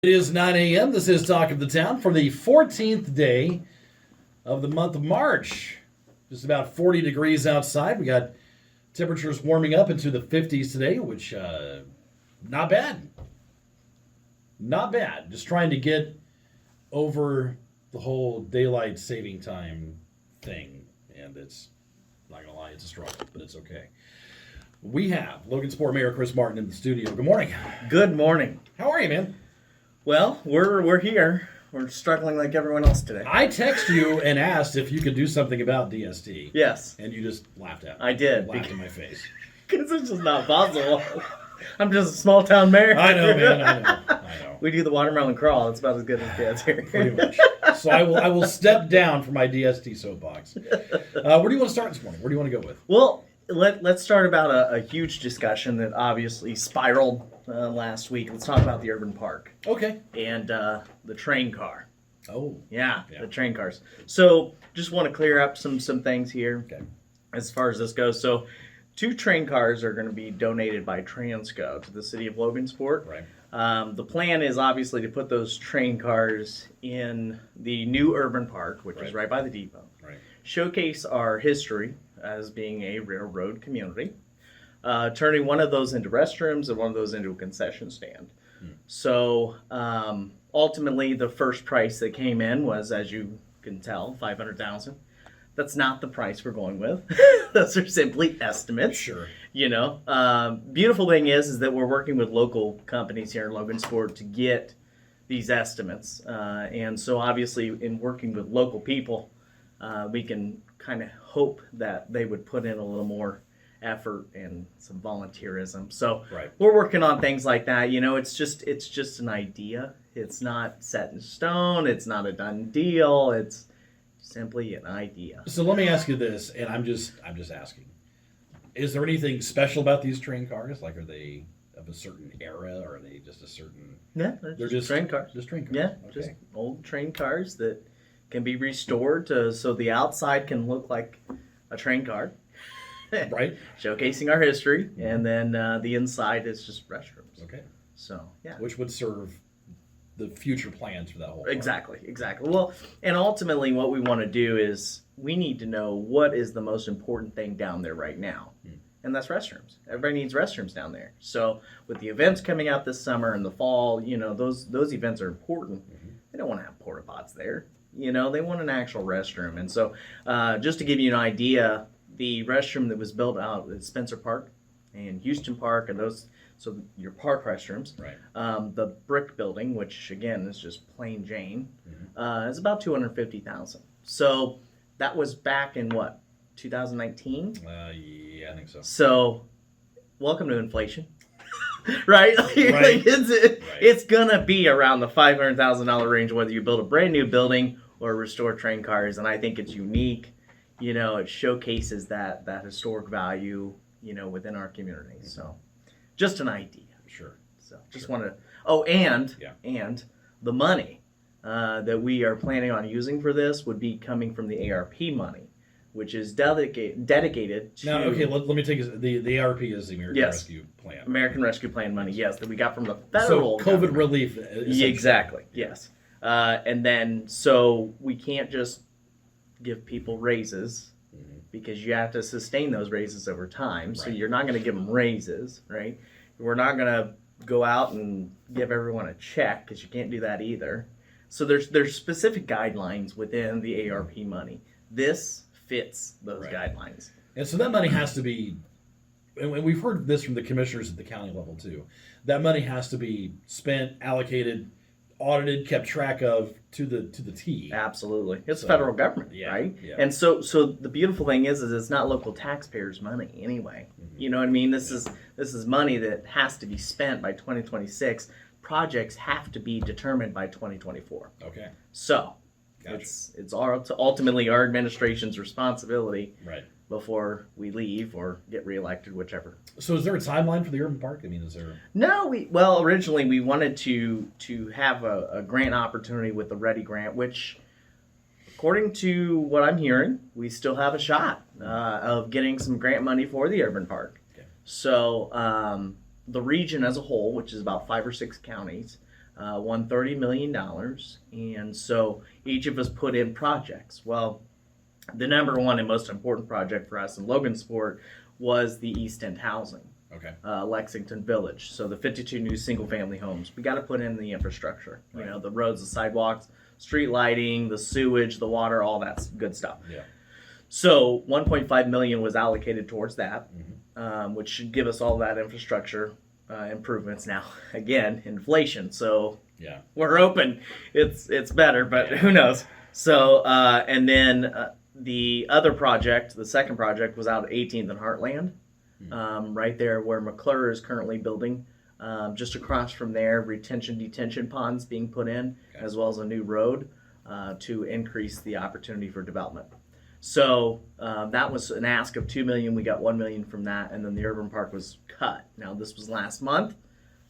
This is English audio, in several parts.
It is 9 a.m. This is Talk of the Town for the 14th day of the month of March. Just about 40 degrees outside. We got temperatures warming up into the 50s today, which not bad. Not bad. Just trying to get over the whole daylight saving time thing. And it's, not going to lie, it's a struggle, but it's okay. We have Logansport Mayor Chris Martin in the studio. Good morning. Good morning. How are you, man? Well, we're here. We're struggling like everyone else today. I texted you and asked if you could do something about DST. Yes. And you just laughed at me. I did. Laughed in my face. Because it's just not possible. I'm just a small town mayor. I know, man. I know. We do the watermelon crawl. It's about as good as it gets here. Pretty much. So I will step down from my DST soapbox. Where do you want to start this morning? Where do you want to go with? Well, let's start about a huge discussion that obviously spiraled last week. Let's talk about the urban park. Okay. And the train car. Oh. Yeah, the train cars. So just want to clear up some things here. Okay. As far as this goes. So 2 train cars are going to be donated by Transco to the city of Logansport. Right. The plan is obviously to put those train cars in the new urban park, which is right by the depot. Right. Showcase our history as being a railroad community. Turning one of those into restrooms and one of those into a concession stand. So ultimately, the first price that came in was, as you can tell, $500,000. That's not the price we're going with. Those are simply estimates. Sure. You know, beautiful thing is that we're working with local companies here in Logansport to get these estimates, and so obviously in working with local people, we can kind of hope that they would put in a little more effort and some volunteerism. So we're working on things like that. You know, it's just an idea. It's not set in stone. It's not a done deal. It's simply an idea. So let me ask you this, and I'm just asking. Is there anything special about these train cars? Like, are they of a certain era, or are they just a certain... Yeah, they're just train cars. Just train cars. Yeah, okay. Just old train cars that can be restored so the outside can look like a train car. Right. Showcasing our history, and then the inside is just restrooms. Okay. So, yeah. Which would serve the future plans for that whole park. Exactly. Well, and ultimately what we want to do is we need to know what is the most important thing down there right now. And that's restrooms. Everybody needs restrooms down there. So with the events coming out this summer and the fall, you know, those events are important. They don't want to have porta pots there. You know, they want an actual restroom. And so just to give you an idea, the restroom that was built out at Spencer Park and Houston Park and those, so your park restrooms, the brick building, which again is just plain Jane, is about $250,000. So that was back in what, 2019? Yeah, I think so. So welcome to inflation. Right? Like it's gonna be around the $500,000 range whether you build a brand new building or restore train cars, and I think it's unique. You know, it showcases that historic value, you know, within our community. So just an idea. Sure. So just want to and the money that we are planning on using for this would be coming from the ARP money, which is dedicated to... Now, okay, let me take the ARP is the American Rescue Plan. American Rescue Plan money, yes, that we got from the federal So COVID government. relief. Exactly, yes. And then, so we can't just give people raises because you have to sustain those raises over time. So you're not going to give them raises, right? We're not going to go out and give everyone a check because you can't do that either. So there's specific guidelines within the ARP money. This fits those guidelines. And so that money has to be, and we've heard this from the commissioners at the county level too, that money has to be spent, allocated, audited, kept track of to the T. Absolutely. It's federal government, right? Yeah. And so the beautiful thing is it's not local taxpayers' money anyway. You know what I mean? This is money that has to be spent by 2026. Projects have to be determined by 2024. Okay. So it's ultimately our administration's responsibility before we leave or get reelected, whichever. So is there a timeline for the urban park? I mean, is there... No, originally we wanted to have a grant opportunity with the Ready Grant, which, according to what I'm hearing, we still have a shot of getting some grant money for the urban park. Okay. So the region as a whole, which is about 5 or 6 counties, won $30 million. And so each of us put in projects. Well, the number one and most important project for us in Logansport was the East End housing. Okay. Lexington Village. So the 52 new single-family homes. We got to put in the infrastructure. Right. You know, the roads, the sidewalks, street lighting, the sewage, the water, all that good stuff. Yeah. So 1.5 million was allocated towards that, which should give us all that infrastructure improvements. Now, again, inflation. So yeah, we're hoping it's better, but who knows? So and then the other project, the second project, was out at 18th and Heartland. Right there where McClure is currently building. Just across from there, detention ponds being put in, as well as a new road to increase the opportunity for development. So that was an ask of $2 million. We got $1 million from that, and then the urban park was cut. Now this was last month.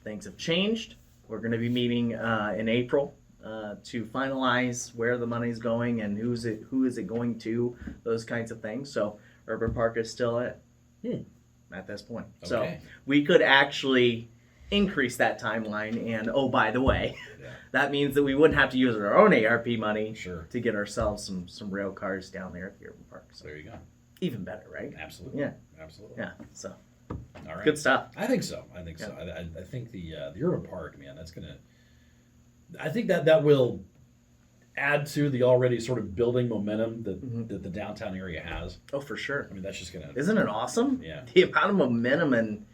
Things have changed. We're going to be meeting in April to finalize where the money's going and who is it going to, those kinds of things. So urban park is still at this point. Okay. So we could actually increase that timeline. And oh, by the way, that means that we wouldn't have to use our own ARP money to get ourselves some rail cars down there at the urban park. So there you go. Even better, right? Absolutely. Yeah. Absolutely. Yeah. So all right. Good stuff. I think so. I think the urban park, man, that's gonna. I think that will add to the already sort of building momentum that the downtown area has. Oh, for sure. I mean, that's just gonna. Isn't it awesome? Yeah. The amount of momentum and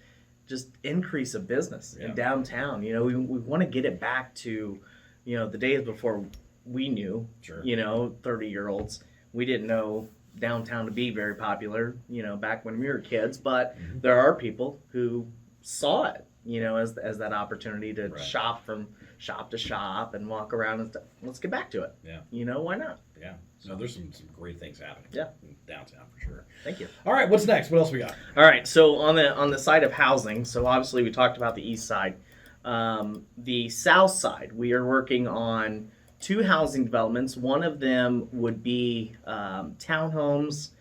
just increase of business in downtown. You know, we want to get it back to, you know, the days before we knew. Sure. You know, 30-year-olds. We didn't know downtown to be very popular. You know, back when we were kids. But there are people who saw it, you know, as that opportunity to shop from shop to shop and walk around and stuff. Let's get back to it. Yeah. You know, why not? Yeah. So there's some great things happening. Yeah. In downtown for sure. Thank you. All right. What's next? What else we got? All right. So on the side of housing, so obviously we talked about the east side. The south side, we are working on 2 housing developments. One of them would be townhomes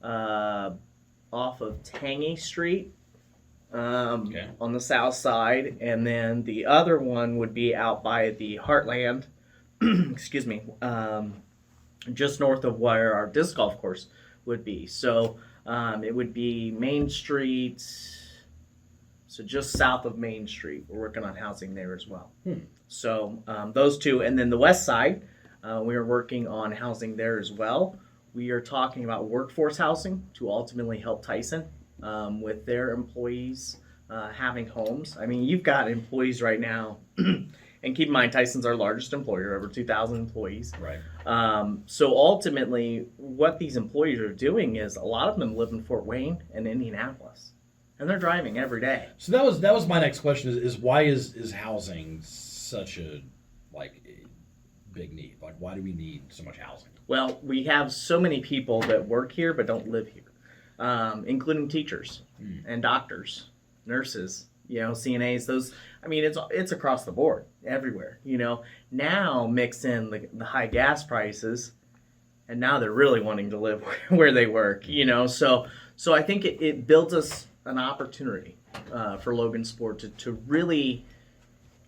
off of Tangy Street. On the south side, and then the other one would be out by the Heartland, excuse me, just north of where our disc golf course would be. So it would be Main Street, so just south of Main Street. We're working on housing there as well. So those 2, and then the west side, we are working on housing there as well. We are talking about workforce housing to ultimately help Tyson with their employees having homes. I mean, you've got employees right now, and keep in mind, Tyson's our largest employer, over 2,000 employees. Right. So ultimately, what these employees are doing is a lot of them live in Fort Wayne and Indianapolis, and they're driving every day. So that was my next question: is why is housing such a big need? Like, why do we need so much housing? Well, we have so many people that work here but don't live here. Including teachers and doctors, nurses, you know, CNAs. Those, I mean, it's across the board, everywhere. You know, now mix in the high gas prices, and now they're really wanting to live where they work. You know, so I think it builds us an opportunity for Logansport to really,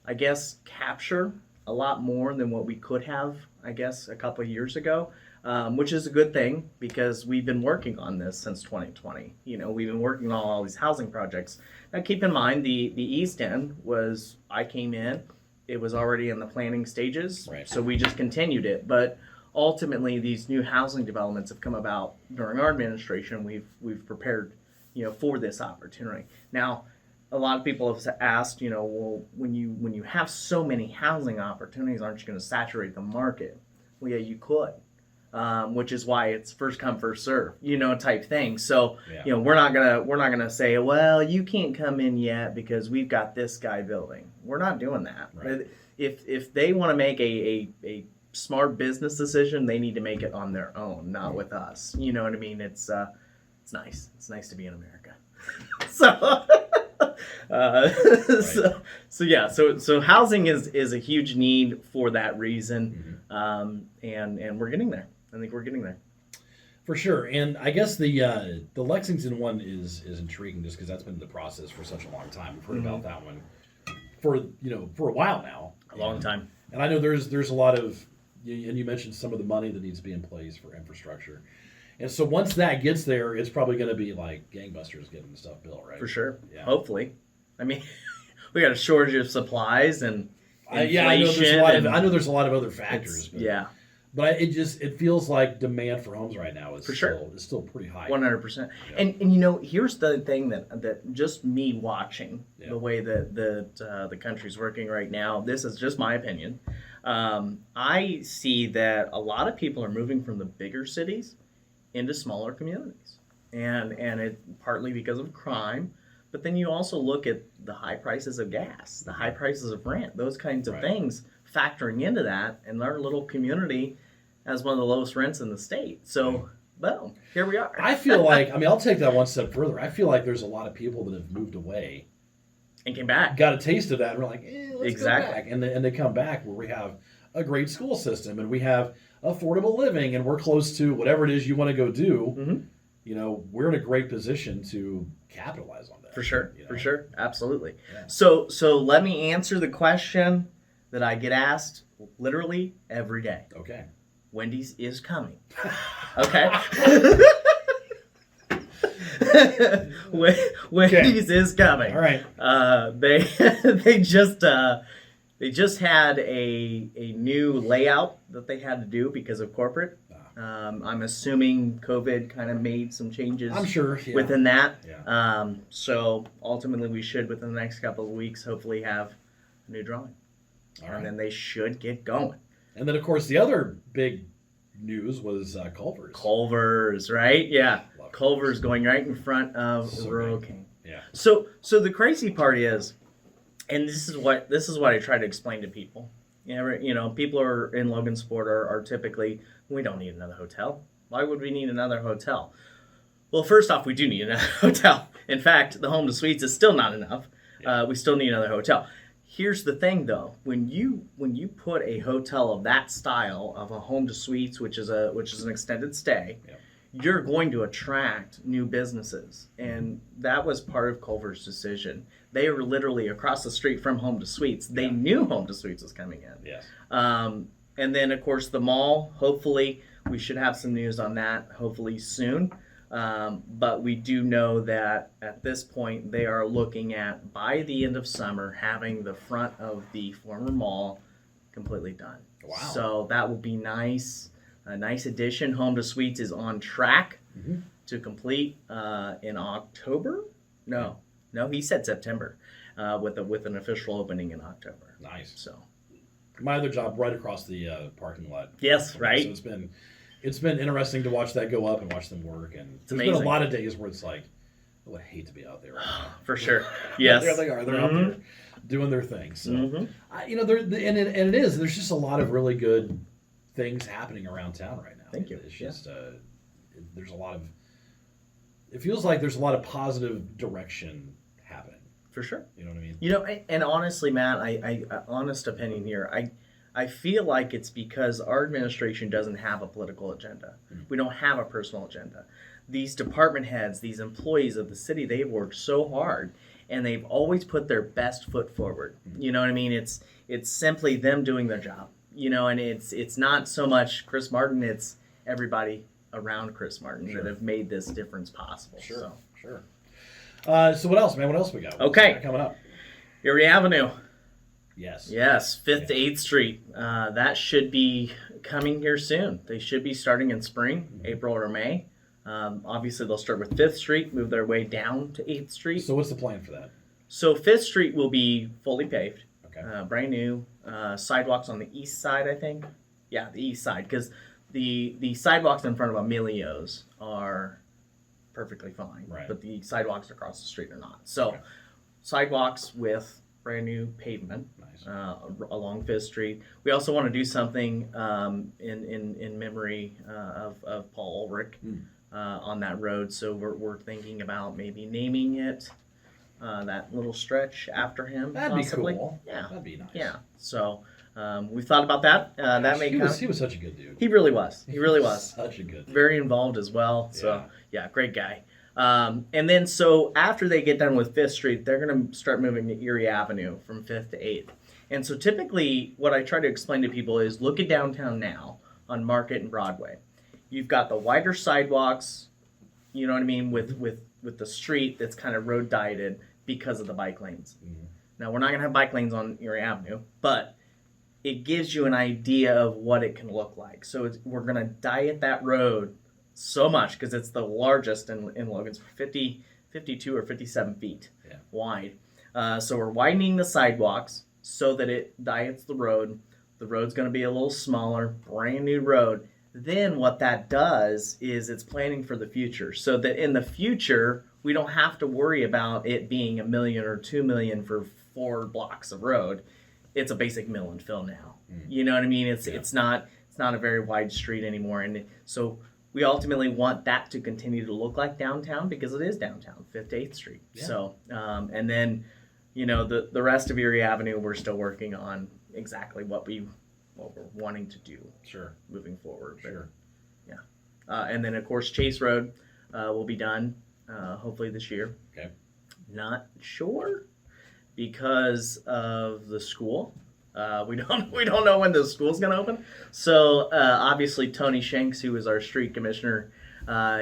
I guess, capture a lot more than what we could have, I guess, a couple of years ago. Which is a good thing because we've been working on this since 2020. You know, we've been working on all these housing projects. Now, keep in mind, the East End I came in, it was already in the planning stages, so we just continued it. But ultimately, these new housing developments have come about during our administration. We've prepared, you know, for this opportunity. Now, a lot of people have asked, you know, well, when you have so many housing opportunities, aren't you going to saturate the market? Well, yeah, you could. Which is why it's first come first serve, you know, type thing. So you know, we're not gonna say, well, you can't come in yet because we've got this guy building. We're not doing that. Right. If they want to make a smart business decision, they need to make it on their own, not with us. You know what I mean? It's nice. It's nice to be in America. So housing is a huge need for that reason, and we're getting there. I think we're getting there. For sure. And I guess the Lexington one is intriguing just because that's been the process for such a long time. We've heard about that one for a while now. A long time. And I know there's a lot of, and you mentioned some of the money that needs to be in place for infrastructure. And so once that gets there, it's probably going to be like gangbusters getting the stuff built, right? For sure. Yeah. Hopefully. I mean, we got a shortage of supplies and inflation. I know there's a lot of other factors. But it feels like demand for homes right now is still pretty high. 100%. Yeah. And here's the thing that just me watching the way that the country's working right now. This is just my opinion. I see that a lot of people are moving from the bigger cities into smaller communities, and it partly because of crime. But then you also look at the high prices of gas, the high prices of rent, those kinds of things factoring into that, and our little community has one of the lowest rents in the state. So, boom, here we are. I feel like, I'll take that one step further. I feel like there's a lot of people that have moved away and came back, got a taste of that, and we're like, let's go back. And they come back where we have a great school system, and we have affordable living, and we're close to whatever it is you want to go do. Mm-hmm. We're in a great position to capitalize on that. For sure. Absolutely. Yeah. So let me answer the question that I get asked literally every day. Okay. Wendys is coming. Okay. Wendys is coming. All right. They just had a new layout that they had to do because of corporate. I'm assuming COVID kind of made some changes. I'm sure within that. Yeah. So ultimately, we should within the next couple of weeks hopefully have a new drawing. All right. And then they should get going. And then, of course, the other big news was Culvers. Culvers, right? Yeah. Culvers going right in front of Rural King. Yeah. So the crazy part is, and this is what I try to explain to people. People are in Logansport are typically, we don't need another hotel. Why would we need another hotel? Well, first off, we do need another hotel. In fact, the home to suites is still not enough. Yeah. We still need another hotel. Here's the thing, though. When you put a hotel of that style, of a home to suites, which is an extended stay, you're going to attract new businesses, and that was part of Culver's decision. They were literally across the street from Home to Suites. They knew Home to Suites was coming in. Yes. And then, of course, the mall. Hopefully, we should have some news on that. Hopefully soon. But we do know that at this point they are looking at, by the end of summer, having the front of the former mall completely done. Wow. So that will be nice. A nice addition. Home to Suites is on track to complete in October. No, he said September, with an official opening in October. Nice. So my other job right across the parking lot. Yes, right. So it's been interesting to watch that go up and watch them work, and there's amazing. been a lot of days where it's like, I would hate to be out there right now. For sure. Yes. There they are. They're out there doing their thing. So it is. There's just a lot of really good things happening around town right now. Thank you. It's just there's a lot of. It feels like there's a lot of positive direction happening. For sure. You know what I mean? And honestly, Matt, I honest opinion here, I feel like it's because our administration doesn't have a political agenda. We don't have a personal agenda. These department heads, these employees of the city, they've worked so hard, and they've always put their best foot forward. You know what I mean? It's simply them doing their job. And it's not so much Chris Martin, it's everybody around Chris Martin that have made this difference possible. Sure. So what else, man? What else we got? Okay. What's coming up? Erie Avenue. Yes. 5th to 8th Street. That should be coming here soon. They should be starting in spring, April or May. Obviously, they'll start with 5th Street, move their way down to 8th Street. So what's the plan for that? So 5th Street will be fully paved. Okay. Brand new. Sidewalks on the east side, I think. Yeah, the east side. Because the sidewalks in front of Emilio's are perfectly fine. Right. But the sidewalks across the street are not. So sidewalks with brand new pavement. Nice. Along 5th Street. We also want to do something in memory of Paul Ulerick on that road. So we're thinking about maybe naming it that little stretch after him. That'd possibly. be cool. Yeah, that'd be nice. Yeah. So we've thought about that. That may come. He was such a good dude. He really was. He really was. Such a good dude. Very involved as well. So yeah, great guy. And then so after they get done with 5th Street, they're going to start moving to Eerie Avenue from 5th to 8th. And so typically what I try to explain to people is look at downtown now on Market and Broadway. You've got the wider sidewalks, you know what I mean, with the street that's kind of road dieted because of the bike lanes. Mm-hmm. Now, we're not going to have bike lanes on Eerie Avenue, but it gives you an idea of what it can look like. So we're going to diet that road so much because it's the largest in Logansport, 52 or 57 feet wide. So we're widening the sidewalks so that it diets the road. The road's going to be a little smaller, brand new road. Then what that does is it's planning for the future so that in the future, we don't have to worry about it being $1 million or $2 million for 4 blocks of road. It's a basic mill and fill now. You know what I mean? It's not a very wide street anymore. And so we ultimately want that to continue to look like downtown because it is downtown, 5th to 8th Street. Yeah. So, and then, the rest of Eerie Avenue, we're still working on exactly what we're wanting to do. Sure. Moving forward. Sure. But, yeah. And then, of course, Chase Road will be done hopefully this year. Okay. Not sure because of the school. We don't know when the school's going to open. So obviously Tony Shanks, who is our street commissioner,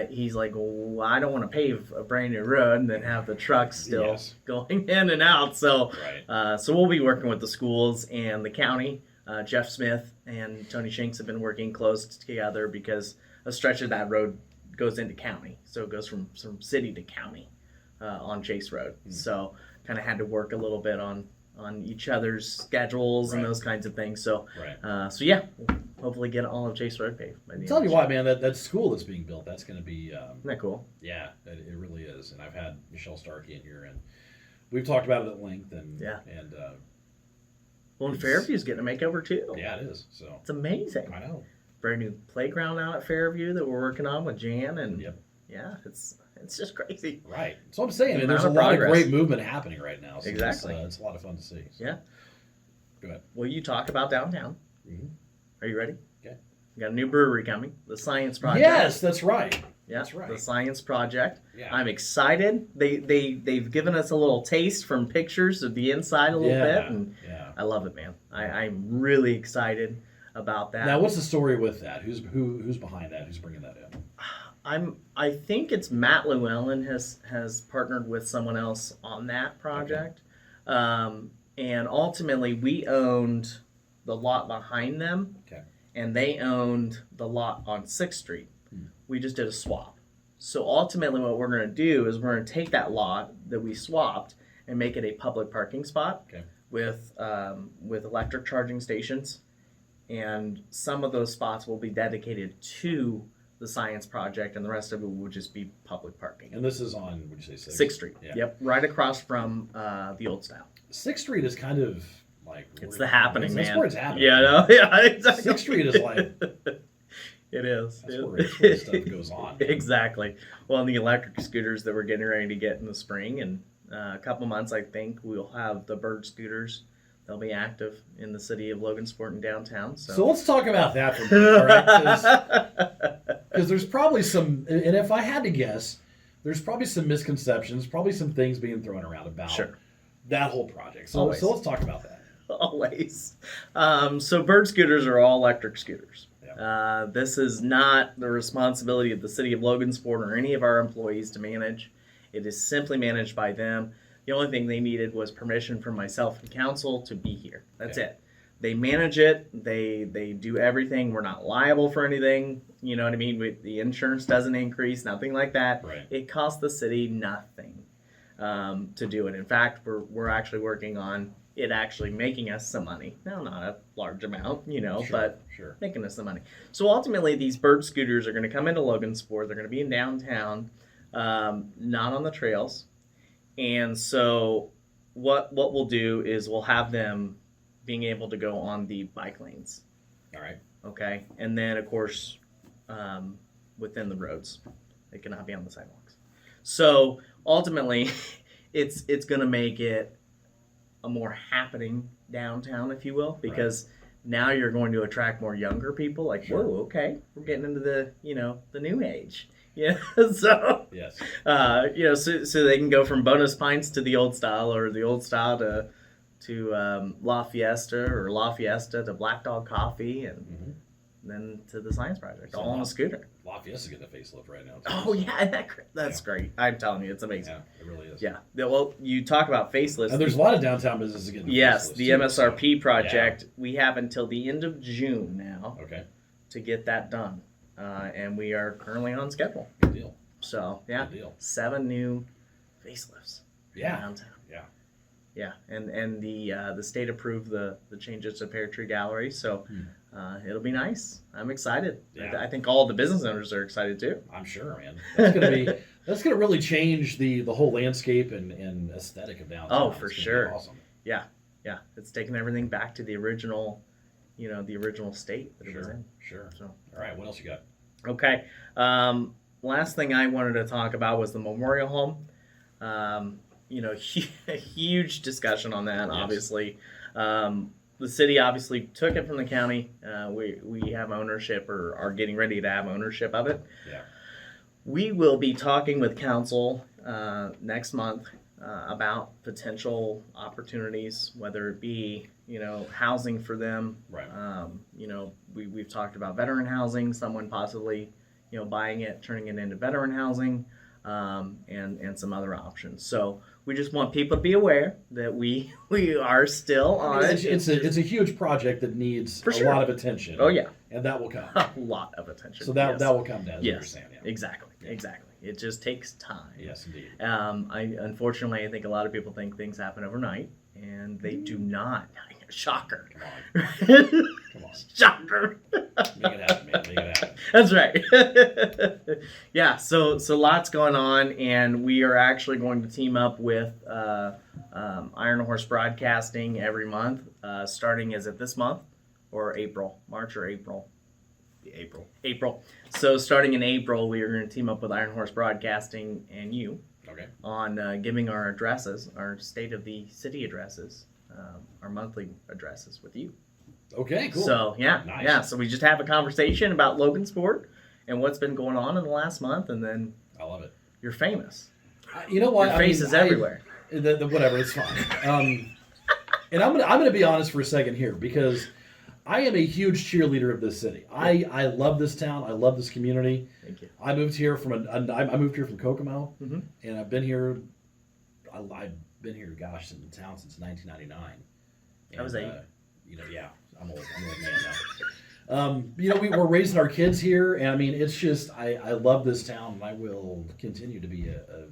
he's like, well, I don't want to pave a brand new road and then have the trucks still going in and out. So so we'll be working with the schools and the county. Jeff Smith and Tony Shanks have been working close together because a stretch of that road goes into county. So it goes from city to county on Chase Road. So kind of had to work a little bit on each other's schedules and those kinds of things. So, so yeah, we'll hopefully get all of Chase Road paved. I'm telling you what, man, that school that's being built, that's going to be... Isn't that cool? Yeah, it really is. And I've had Michelle Starkey in here, and we've talked about it at length. And well, and Fairview's getting a makeover, too. Yeah, it is. So it's amazing. I know. Brand new playground out at Fairview that we're working on with Jan. And yeah, it's just crazy. Right. So I'm saying, and there's a lot of great movement happening right now. So exactly. It's a lot of fun to see. So. Yeah. Go ahead. Well, you talk about downtown. Mm-hmm. Are you ready? Okay. We got a new brewery coming, the Science Project. Yes, that's right. Yeah, that's right. The Science Project. Yeah. I'm excited. They've given us a little taste from pictures of the inside a little bit, and I love it, man. I'm really excited about that. Now, what's the story with that? Who's behind that? Who's bringing that in? I think it's Matt Llewellyn has partnered with someone else on that project, and ultimately we owned the lot behind them, and they owned the lot on 6th Street. We just did a swap. So ultimately, what we're going to do is we're going to take that lot that we swapped and make it a public parking spot with electric charging stations, and some of those spots will be dedicated to the Science Project, and the rest of it will just be public parking. And this is on, would you say 6th? 6th Street. Yeah. Yep, right across from the old style. 6th Street is kind of like... It's the happening, man. That's where it's happening. Yeah, no, yeah, exactly. 6th Street is like... It is. That's where stuff goes on. Man. Exactly. Well, and the electric scooters that we're getting ready to get in the spring, and a couple months, I think, we'll have the bird scooters. They'll be active in the city of Logansport and downtown. So let's talk about that for a minute, all right? Because there's probably some, and if I had to guess, there's probably some misconceptions, probably some things being thrown around about that whole project. So let's talk about that. Always. So bird scooters are all electric scooters. This is not the responsibility of the city of Logansport or any of our employees to manage. It is simply managed by them. The only thing they needed was permission from myself and council to be here. That's it. They manage it. They do everything. We're not liable for anything. You know what I mean? The insurance doesn't increase, nothing like that. Right. It costs the city nothing to do it. In fact, we're actually working on it actually making us some money. Now, not a large amount, but making us some money. So ultimately, these bird scooters are going to come into Logansport. They're going to be in downtown, not on the trails. And so what we'll do is we'll have them being able to go on the bike lanes. All right. Okay. And then, of course, within the roads. They cannot be on the sidewalks. So ultimately, it's going to make it a more happening downtown, if you will, because now you're going to attract more younger people. Like, whoa, okay, we're getting into the new age. Yeah, so so they can go from bonus pints to the old style, or the old style La Fiesta to Black Dog Coffee, and then to the Science Project, So all on a scooter. La Fiesta's getting a facelift right now. Oh yeah, that's great. I'm telling you, it's amazing. Yeah, it really is. Yeah. Well, you talk about facelifts. And there's a lot of downtown businesses getting Yes, facelifts the too, MSRP so, project. We have until the end of June now Okay, to get that done, and we are currently on schedule. good deal. So yeah, Good deal. 7 new facelifts Yeah. downtown. Yeah. Yeah, and the state approved the changes to Pear Tree Gallery, so it'll be nice. I'm excited. Yeah. I think all the business owners are excited too. I'm sure, man. That's gonna really change the whole landscape and aesthetic of downtown. Oh, for It's gonna be sure. Awesome. Yeah, it's taking everything back to the original, the original state that it was in. Sure. So, All right, what else you got? okay. Last thing I wanted to talk about was the memorial home. Huge discussion on that. Yes. Obviously, the city obviously took it from the county. We have ownership, or are getting ready to have ownership of it. Yeah. We will be talking with council next month about potential opportunities, whether it be housing for them. Right. We've talked about veteran housing, someone possibly buying it, turning it into veteran housing, and some other options. So we just want people to be aware that we are still on it. It's a huge project that needs For a sure. lot of attention. Oh yeah, And that will come. a lot of attention. So that Yes. will come down. Is what you're Yes, saying, yeah. exactly. It just takes time. Yes, indeed. Unfortunately, I think a lot of people think things happen overnight, and they do not. Shocker. Come on. Shocker. Make it happen, man. Make it happen. That's right. Yeah, so lots going on, and we are actually going to team up with Iron Horse Broadcasting every month, starting, is it this month or April? March or April? April. So starting in April, we are going to team up with Iron Horse Broadcasting and you Okay. on giving our addresses, our state of the city addresses, our monthly addresses with you. Okay, cool. So Nice. yeah. So we just have a conversation about Logansport and what's been going on in the last month, and then I love it. you're famous. You know what? Your face is everywhere. Whatever, it's fine. And I'm gonna be honest for a second here, because I am a huge cheerleader of this city. I love this town. I love this community. Thank you. I moved here from Kokomo, Mhm. and I've been here. I've been here, gosh, in the town since 1999. And, I was 8. Yeah, I'm old. I'm an old man now. We were raising our kids here, and I mean, it's just I love this town, and I will continue to be a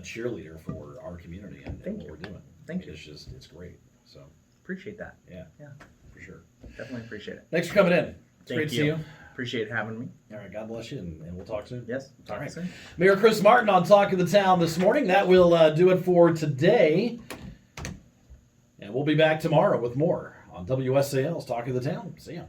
cheerleader for our community and Thank what you. we're doing. Thank you. It's great. So Appreciate that. yeah, Yeah. for sure. Definitely appreciate it. Thanks for coming in. It's Thank great to you. see you. Appreciate having me. All right, God bless you, and we'll talk soon. Yes. All Talk right. soon. Mayor Chris Martin on Talk of the Town this morning. That will do it for today. And we'll be back tomorrow with more on WSAL's Talk of the Town. See ya.